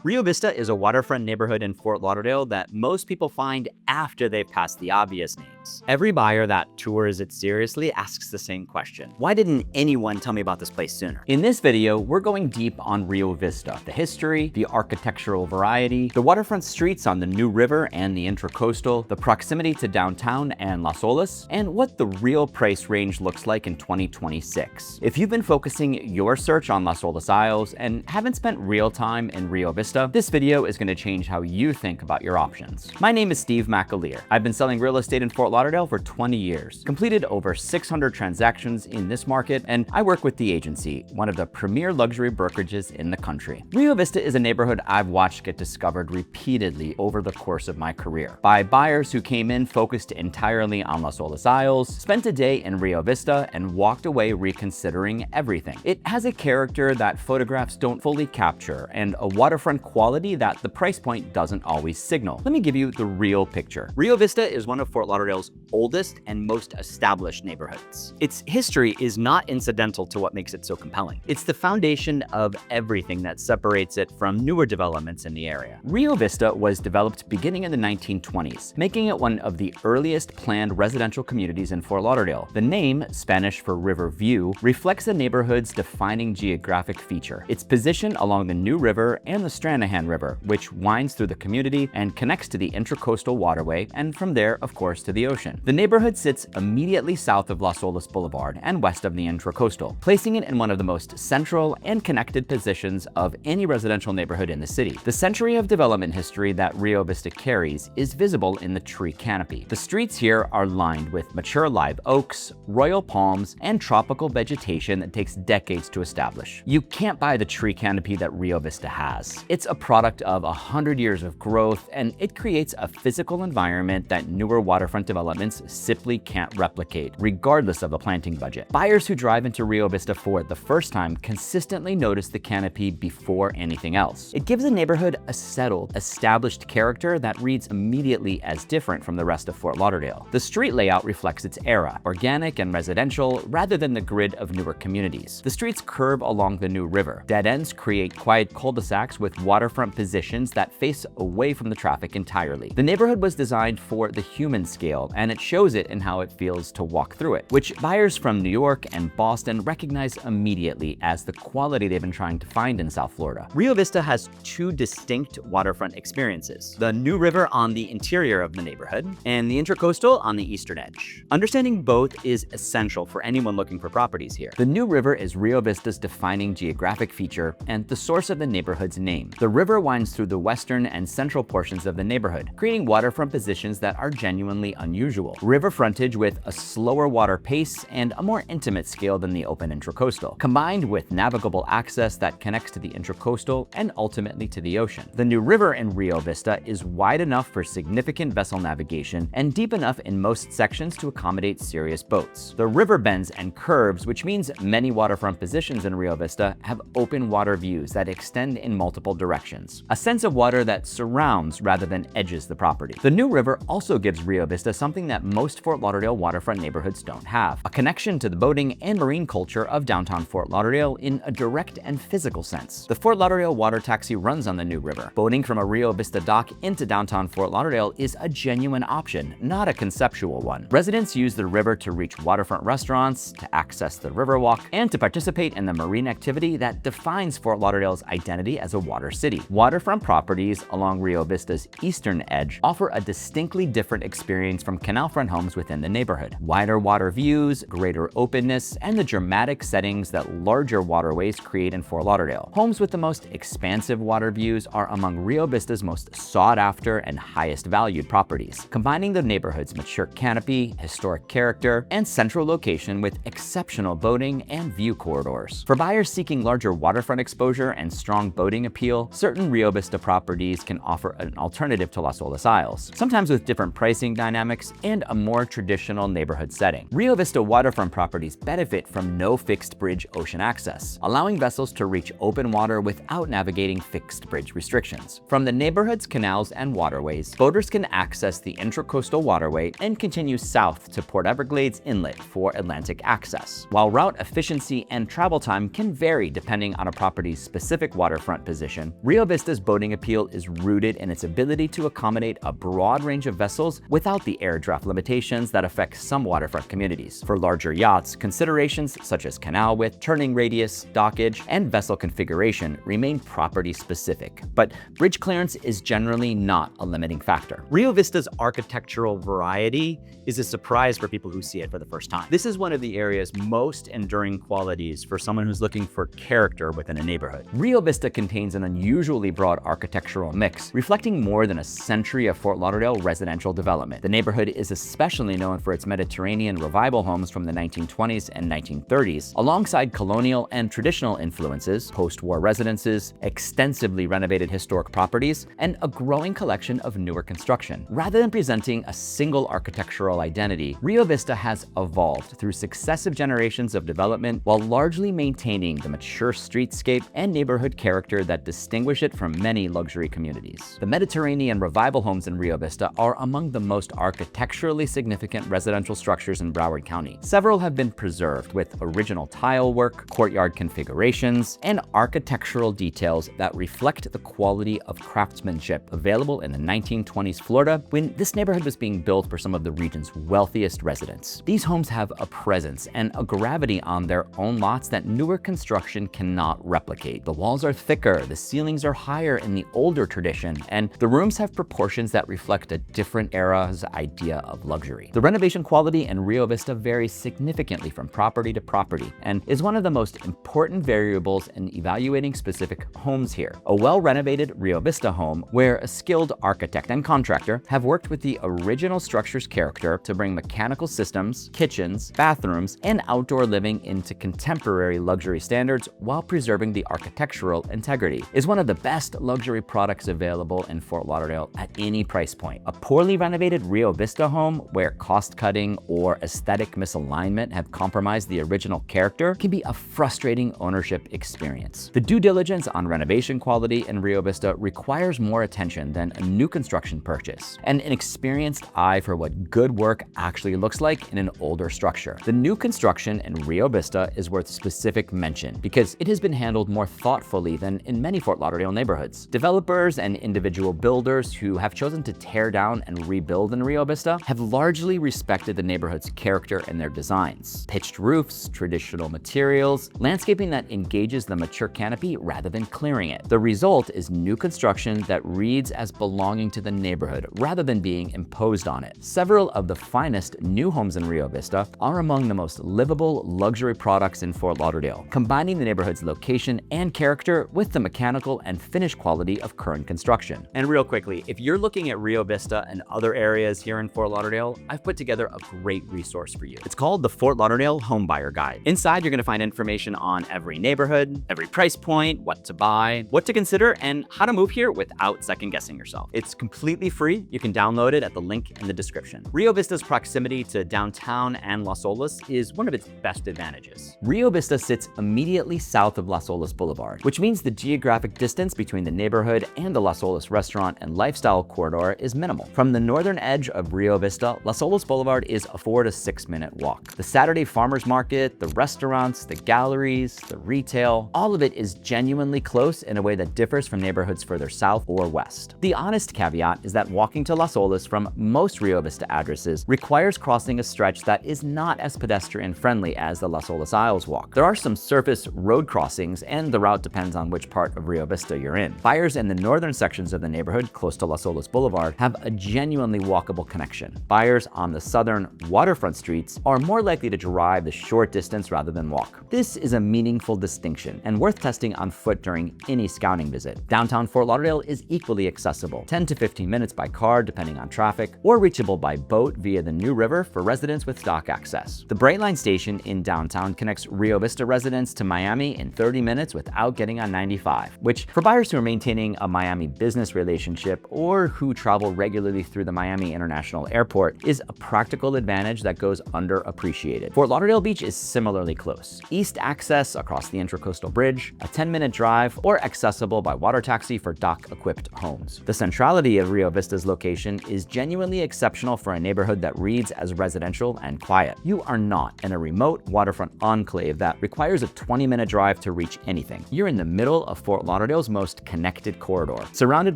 Rio Vista is a waterfront neighborhood in Fort Lauderdale that most people find after they've passed the obvious names. Every buyer that tours it seriously asks the same question: why didn't anyone tell me about this place sooner? In this video, we're going deep on Rio Vista, the history, the architectural variety, the waterfront streets on the New River and the Intracoastal, the proximity to downtown and Las Olas, and what the real price range looks like in 2026. If you've been focusing your search on Las Olas Isles and haven't spent real time in Rio Vista, this video is going to change how you think about your options. My name is Steve McAleer. I've been selling real estate in Fort Lauderdale for 20 years, completed over 600 transactions in this market, and I work with The Agency, one of the premier luxury brokerages in the country. Rio Vista is a neighborhood I've watched get discovered repeatedly over the course of my career by buyers who came in focused entirely on Las Olas Isles, spent a day in Rio Vista, and walked away reconsidering everything. It has a character that photographs don't fully capture and a waterfront quality that the price point doesn't always signal. Let me give you the real picture. Rio Vista is one of Fort Lauderdale's oldest and most established neighborhoods. Its history is not incidental to what makes it so compelling. It's the foundation of everything that separates it from newer developments in the area. Rio Vista was developed beginning in the 1920s, making it one of the earliest planned residential communities in Fort Lauderdale. The name, Spanish for river view, reflects the neighborhood's defining geographic feature. Its position along the New River and the Stranahan River, which winds through the community and connects to the Intracoastal Waterway, and from there, of course, to the ocean. The neighborhood sits immediately south of Las Olas Boulevard and west of the Intracoastal, placing it in one of the most central and connected positions of any residential neighborhood in the city. The century of development history that Rio Vista carries is visible in the tree canopy. The streets here are lined with mature live oaks, royal palms, and tropical vegetation that takes decades to establish. You can't buy the tree canopy that Rio Vista has. It's a product of 100 years of growth, and it creates a physical environment that newer waterfront developments simply can't replicate, regardless of the planting budget. Buyers who drive into Rio Vista for the first time consistently notice the canopy before anything else. It gives the neighborhood a settled, established character that reads immediately as different from the rest of Fort Lauderdale. The street layout reflects its era, organic and residential rather than the grid of newer communities. The streets curve along the New River. Dead ends create quiet cul-de-sacs with waterfront positions that face away from the traffic entirely. The neighborhood was designed for the human scale, and it shows it in how it feels to walk through it, which buyers from New York and Boston recognize immediately as the quality they've been trying to find in South Florida. Rio Vista has two distinct waterfront experiences: the New River on the interior of the neighborhood and the Intracoastal on the eastern edge. Understanding both is essential for anyone looking for properties here. The New River is Rio Vista's defining geographic feature and the source of the neighborhood's name. The river winds through the western and central portions of the neighborhood, creating waterfront positions that are genuinely unusual. River frontage with a slower water pace and a more intimate scale than the open Intracoastal, combined with navigable access that connects to the Intracoastal and ultimately to the ocean. The New River in Rio Vista is wide enough for significant vessel navigation and deep enough in most sections to accommodate serious boats. The river bends and curves, which means many waterfront positions in Rio Vista have open water views that extend in multiple directions, a sense of water that surrounds rather than edges the property. The New River also gives Rio Vista something that most Fort Lauderdale waterfront neighborhoods don't have: a connection to the boating and marine culture of downtown Fort Lauderdale in a direct and physical sense. The Fort Lauderdale water taxi runs on the New River. Boating from a Rio Vista dock into downtown Fort Lauderdale is a genuine option, not a conceptual one. Residents use the river to reach waterfront restaurants, to access the Riverwalk, and to participate in the marine activity that defines Fort Lauderdale's identity as a water city. Waterfront properties along Rio Vista's eastern edge offer a distinctly different experience from canal-front homes within the neighborhood. Wider water views, greater openness, and the dramatic settings that larger waterways create in Fort Lauderdale. Homes with the most expansive water views are among Rio Vista's most sought-after and highest valued properties, combining the neighborhood's mature canopy, historic character, and central location with exceptional boating and view corridors. For buyers seeking larger waterfront exposure and strong boating appeal, certain Rio Vista properties can offer an alternative to Las Olas Isles, sometimes with different pricing dynamics and a more traditional neighborhood setting. Rio Vista waterfront properties benefit from no fixed bridge ocean access, allowing vessels to reach open water without navigating fixed bridge restrictions. From the neighborhood's canals and waterways, boaters can access the Intracoastal Waterway and continue south to Port Everglades Inlet for Atlantic access. While route efficiency and travel time can vary depending on a property's specific waterfront position, Rio Vista's boating appeal is rooted in its ability to accommodate a broad range of vessels without the air draft limitations that affect some waterfront communities. For larger yachts, considerations such as canal width, turning radius, dockage, and vessel configuration remain property specific, but bridge clearance is generally not a limiting factor. Rio Vista's architectural variety is a surprise for people who see it for the first time. This is one of the area's most enduring qualities for someone who's looking for character within a neighborhood. Rio Vista contains an unusually broad architectural mix, reflecting more than a century of Fort Lauderdale residential development. The neighborhood is especially known for its Mediterranean revival homes from the 1920s and 1930s, alongside colonial and traditional influences, post-war residences, extensively renovated historic properties, and a growing collection of newer construction. Rather than presenting a single architectural identity, Rio Vista has evolved through successive generations of development while largely maintaining the mature streetscape and neighborhood character that distinguish it from many luxury communities. The Mediterranean revival homes in Rio Vista are among the most architecturally significant residential structures in Broward County. Several have been preserved with original tile work, courtyard configurations, and architectural details that reflect the quality of craftsmanship available in the 1920s Florida when this neighborhood was being built for some of the region's wealthiest residents. These homes have a presence and a gravity on their own lots that newer construction cannot replicate. The walls are thicker, the ceilings are higher in the older tradition, and the rooms have proportions that reflect a different era's idea of luxury. The renovation quality in Rio Vista varies significantly from property to property and is one of the most important variables in evaluating specific homes here. A well-renovated Rio Vista home where a skilled architect and contractor have worked with the original structure's character to bring mechanical systems, kitchens, bathrooms, and outdoor living into contemporary luxury standards while preserving the architectural integrity is one of the best luxury products available in Fort Lauderdale at any price point. A poorly renovated Rio Vista home where cost-cutting or aesthetic misalignment have compromised the original character can be a frustrating ownership experience. The due diligence on renovation quality in Rio Vista requires more attention than a new construction purchase, and an experienced eye for what good work actually looks like in an older structure. The new construction in Rio Vista is worth specific mention because it has been handled more thoughtfully than in many Fort Lauderdale neighborhoods. Developers and individual builders who have chosen to tear down and rebuild in Rio Vista have largely respected the neighborhood's character in their designs. Pitched roofs, traditional materials, landscaping that engages the mature canopy rather than clearing it. The result is new construction that reads as belonging to the neighborhood rather than being imposed on it. Several of the finest new homes in Rio Vista are among the most livable luxury products in Fort Lauderdale, combining the neighborhood's location and character with the mechanical and finish quality of current construction. And real quickly, if you're looking at Rio Vista and other areas here in Fort Lauderdale, I've put together a great resource for you. It's called the Fort Lauderdale Homebuyer Guide. Inside, you're going to find information on every neighborhood, every price point, what to buy, what to consider, and how to move here without second-guessing yourself. It's completely free. You can download it at the link in the description. Rio Vista's proximity to downtown and Las Olas is one of its best advantages. Rio Vista sits immediately south of Las Olas Boulevard, which means the geographic distance between the neighborhood and the Las Olas restaurant and lifestyle corridor is minimal. From the northern edge of Rio Vista, Las Olas Boulevard is a 4 to 6 minute walk. The Saturday farmers market, the restaurants, the galleries, the retail, all of it is genuinely close in a way that differs from neighborhoods further south or west. The honest caveat is that walking to Las Olas from most Rio Vista addresses requires crossing a stretch that is not as pedestrian friendly as the Las Olas Isles walk. There are some surface road crossings, and the route depends on which part of Rio Vista you're in. Buyers in the northern sections of the neighborhood close to Las Olas Boulevard have a genuinely walkable connection. Buyers on the southern waterfront streets are more likely to drive the short distance rather than walk. This is a meaningful distinction and worth testing on foot during any scouting visit. Downtown Fort Lauderdale is equally accessible, 10 to 15 minutes by car depending on traffic, or reachable by boat via the New River for residents with dock access. The Brightline station in downtown connects Rio Vista residents to Miami in 30 minutes without getting on 95, which for buyers who are maintaining a Miami business relationship or who travel regularly through the Miami International Airport is a practical advantage that goes underappreciated. Fort Lauderdale Beach is similarly close. East access across the Intracoastal Bridge, a 10-minute drive, or accessible by water taxi for dock-equipped homes. The centrality of Rio Vista's location is genuinely exceptional for a neighborhood that reads as residential and quiet. You are not in a remote waterfront enclave that requires a 20-minute drive to reach anything. You're in the middle of Fort Lauderdale Lauderdale's most connected corridor, surrounded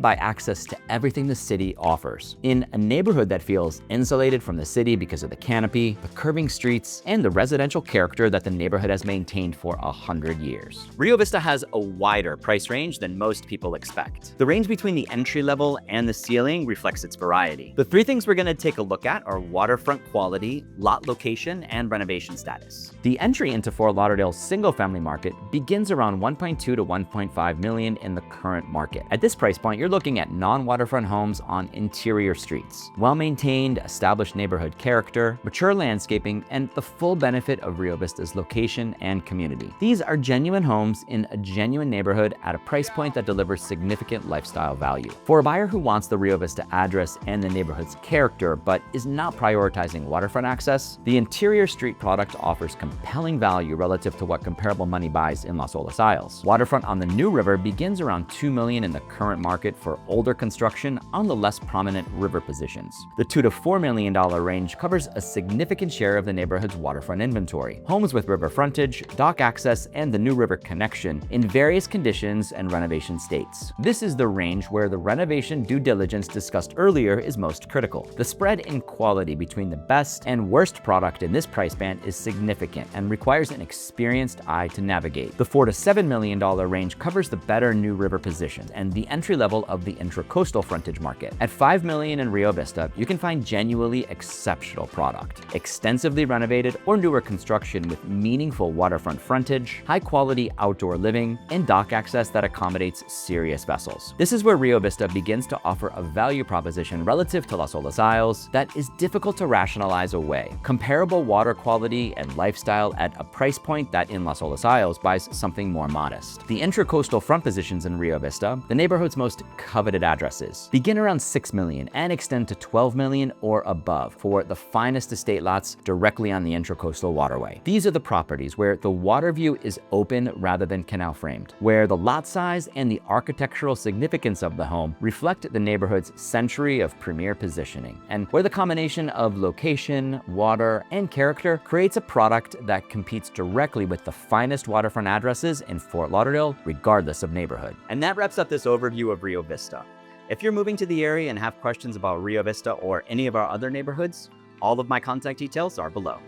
by access to everything the city offers. In a neighborhood that feels insulated from the city because of the canopy, the curving streets, and the residential character that the neighborhood has maintained for 100 years. Rio Vista has a wider price range than most people expect. The range between the entry level and the ceiling reflects its variety. The three things we're going to take a look at are waterfront quality, lot location, and renovation status. The entry into Fort Lauderdale's single-family market begins around 1.2 to 1.5 million in the current market. At this price point, you're looking at non-waterfront homes on interior streets, well-maintained, established neighborhood character, mature landscaping, and the full benefit of Rio Vista's location and community. These are genuine homes in a genuine neighborhood at a price point that delivers significant lifestyle value. For a buyer who wants the Rio Vista address and the neighborhood's character, but is not prioritizing waterfront access, the interior street product offers compelling value relative to what comparable money buys in Las Olas Isles. Waterfront on the New River begins around $2 million in the current market for older construction on the less prominent river positions. The $2 to $4 million range covers a significant share of the neighborhood's waterfront inventory. Homes with river frontage, dock access, and the New River connection in various conditions and renovation states. This is the range where the renovation due diligence discussed earlier is most critical. The spread in quality between the best and worst product in this price band is significant and requires an experienced eye to navigate. The $4 to $7 million range covers the better New River positions and the entry level of the intracoastal frontage market. At $5 million in Rio Vista, you can find genuinely exceptional product, extensively renovated or newer construction with meaningful waterfront frontage, high-quality outdoor living, and dock access that accommodates serious vessels. This is where Rio Vista begins to offer a value proposition relative to Las Olas Isles that is difficult to rationalize away. Comparable water quality and lifestyle at a price point that in Las Olas Isles buys something more modest. The intracoastal front positions in Rio Vista, the neighborhood's most coveted addresses, begin around $6 million and extend to $12 million or above for the finest estate lots directly on the Intracoastal Waterway. These are the properties where the water view is open rather than canal framed, where the lot size and the architectural significance of the home reflect the neighborhood's century of premier positioning, and where the combination of location, water, and character creates a product that competes directly with the finest waterfront addresses in Fort Lauderdale, regardless of neighborhood. And that wraps up this overview of Rio Vista. If you're moving to the area and have questions about Rio Vista or any of our other neighborhoods, all of my contact details are below.